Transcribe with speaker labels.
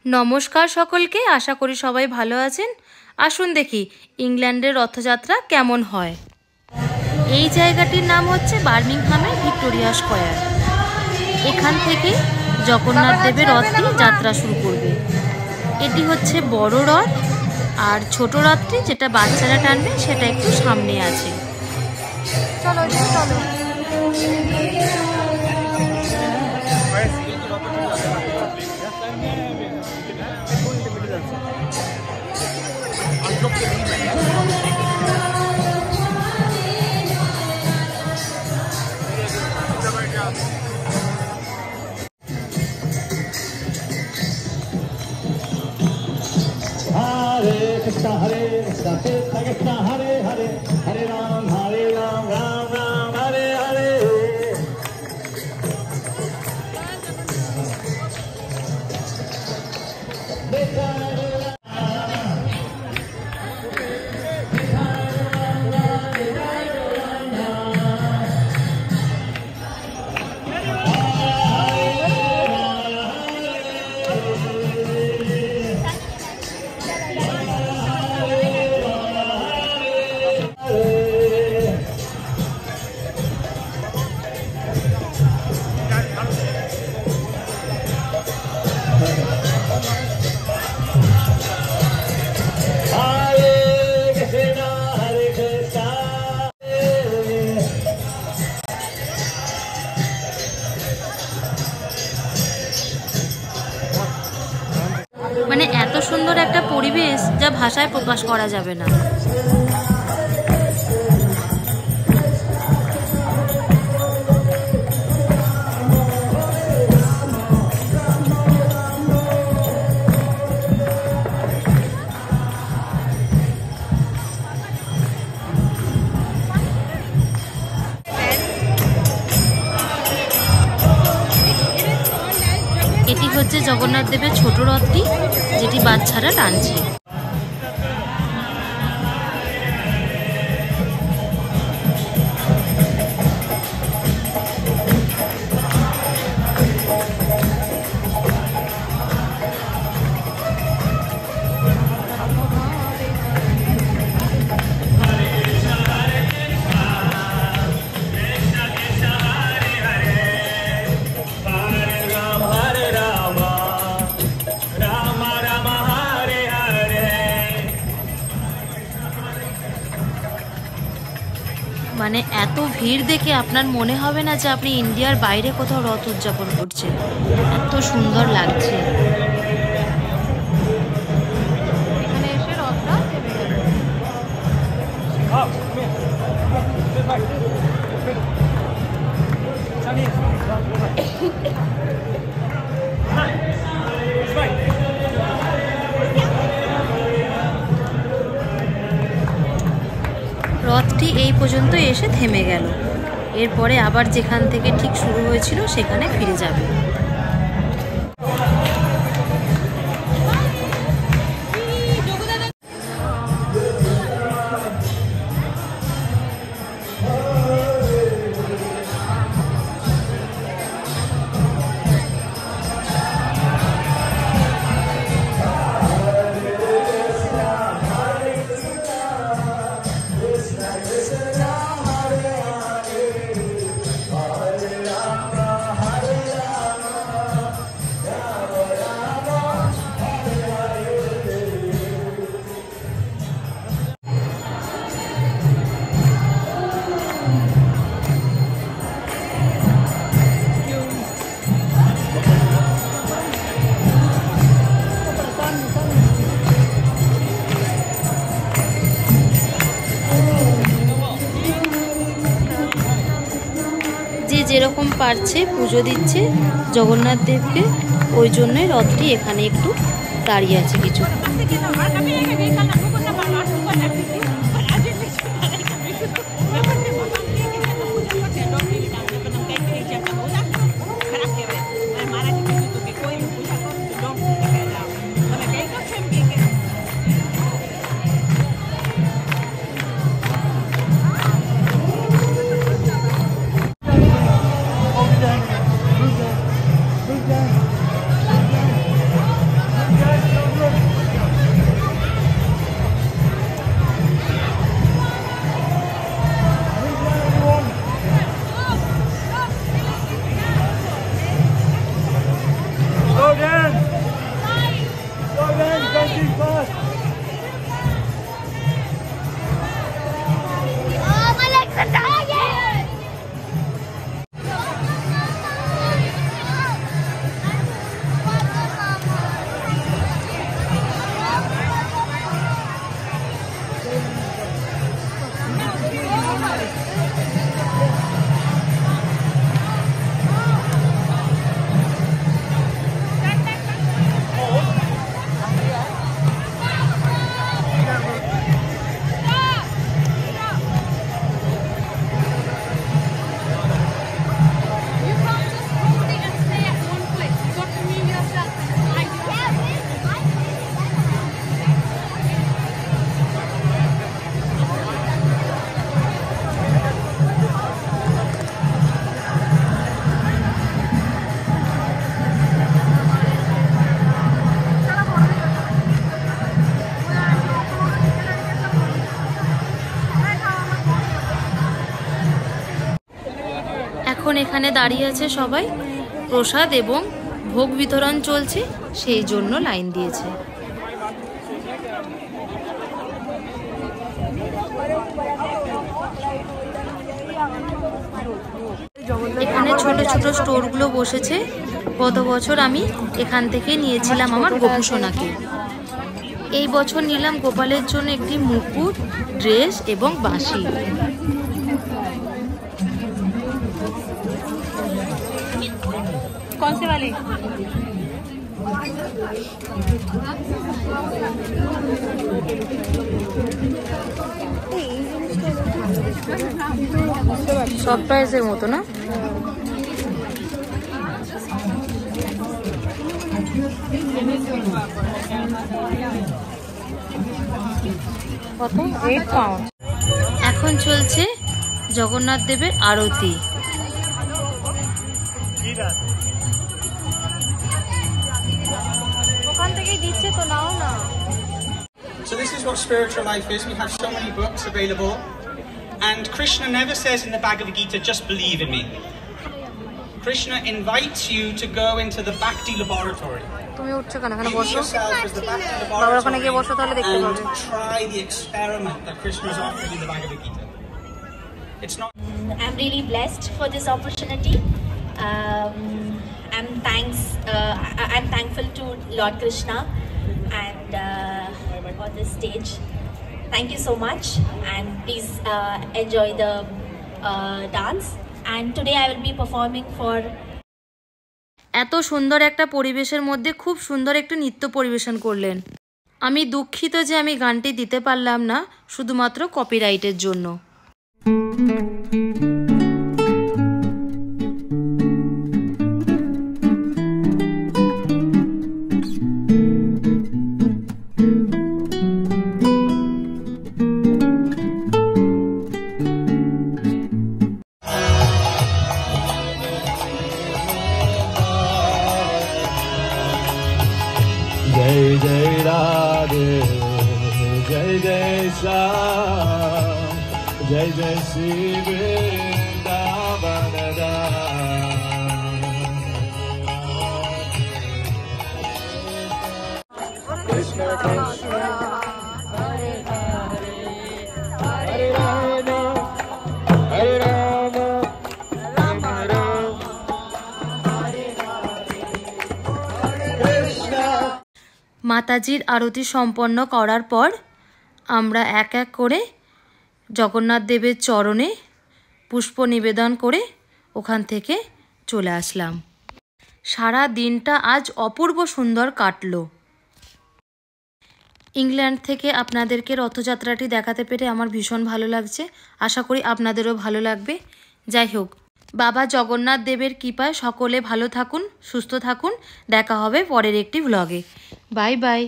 Speaker 1: নমস্কার সকলকে, আশা করি সবাই ভালো আছেন। আসুন দেখি ইংল্যান্ডের রথযাত্রা কেমন হয়। এই জায়গাটির নাম হচ্ছে বার্মিংহামের ভিক্টোরিয়া স্কয়ার। এখান থেকে জগন্নাথ দেবের রথটি যাত্রা শুরু করবে। এটি হচ্ছে বড় রথ, আর ছোট রথটি যেটা বাচ্চারা টানবে সেটা একটু সামনে আছে। চলো চলো।
Speaker 2: Hare Krishna, Krishna Krishna, Hare Hare, Hare Ram, Ram Ram, Hare Hare.
Speaker 1: মানে এত সুন্দর একটা পরিবেশ যা ভাষায় প্রকাশ করা যাবে না। এটি হচ্ছে জগন্নাথ দেবের ছোট রথটি, যেটি বাচ্চারা টানছে। মানে এত ভিড় দেখে আপনার মনে হবে না যে আপনি ইন্ডিয়ার বাইরে কোথাও রথ উদযাপন করছেন। এত সুন্দর লাগছে। এখানে এসে রথটা থেমে গেল। রথটি এই পর্যন্ত এসে থেমে গেল। এরপরে আবার যেখান থেকে ঠিক শুরু হয়েছিল সেখানে ফিরে যাবে। যে যেরকম পারছে পুজো দিচ্ছে জগন্নাথ দেবকে, ওই জন্যই রথটি এখানে একটু দাঁড়িয়ে আছে কিছু। এখানে দাঁড়িয়ে আছে সবাই, প্রসাদ এবং ভোগ বিতরণ চলছে, সেই জন্য লাইন দিয়েছে। এখানে ছোট ছোট স্টোরগুলো বসেছে। গত বছর আমি এখান থেকে নিয়েছিলাম আমার গোপুসোনাকে। এই বছর নিলাম গোপালের জন্য একটি মুকুট, ড্রেস এবং বাঁশি। कौन से वाले? सरप्राइजेर मतो ना। কত? 8 পাউন্ড। এখন চলছে জগন্নাথ দেবের আরতি।
Speaker 3: So this is what spiritual life is. We have so many books available, and Krishna never says in the Bhagavad Gita, just believe in me. Krishna invites you to go into the Bhakti laboratory. See yourself as the Bhakti laboratory and try the experiment that Krishna is offering in the Bhagavad Gita. It's not.
Speaker 4: I'm really blessed for this opportunity. I'm thankful to Lord Krishna and on this stage. Thank you so much, and please enjoy the dance. And today I will be performing for.
Speaker 1: এত সুন্দর একটা পরিবেশের মধ্যে খুব সুন্দর একটা নৃত্য পরিবেশন করলেন। আমি দুঃখিত যে আমি গানটি দিতে পারলাম না, শুধুমাত্র কপিরাইটের জন্য।
Speaker 2: जय जय राधे जय जय श्याम जय जय श्री वृंदावन कृष्ण कृष्ण हरे हरे हरे राम हरे राम राम राम हरे हरे कृष्ण।
Speaker 1: মাতাজির আরতি সম্পন্ন করার পর আমরা এক এক করে জগন্নাথ দেবের চরণে পুষ্প নিবেদন করে ওখান থেকে চলে আসলাম। সারা দিনটা আজ অপূর্ব সুন্দর কাটলো। ইংল্যান্ড থেকে আপনাদেরকে রথযাত্রাটি দেখাতে পেরে আমার ভীষণ ভালো লাগছে। আশা করি আপনাদেরও ভালো লাগবে। যাই হোক, বাবা জগন্নাথ দেবের কৃপায় সকলে ভালো থাকুন, সুস্থ থাকুন। দেখা হবে পরের একটি ভ্লগে। Bye bye.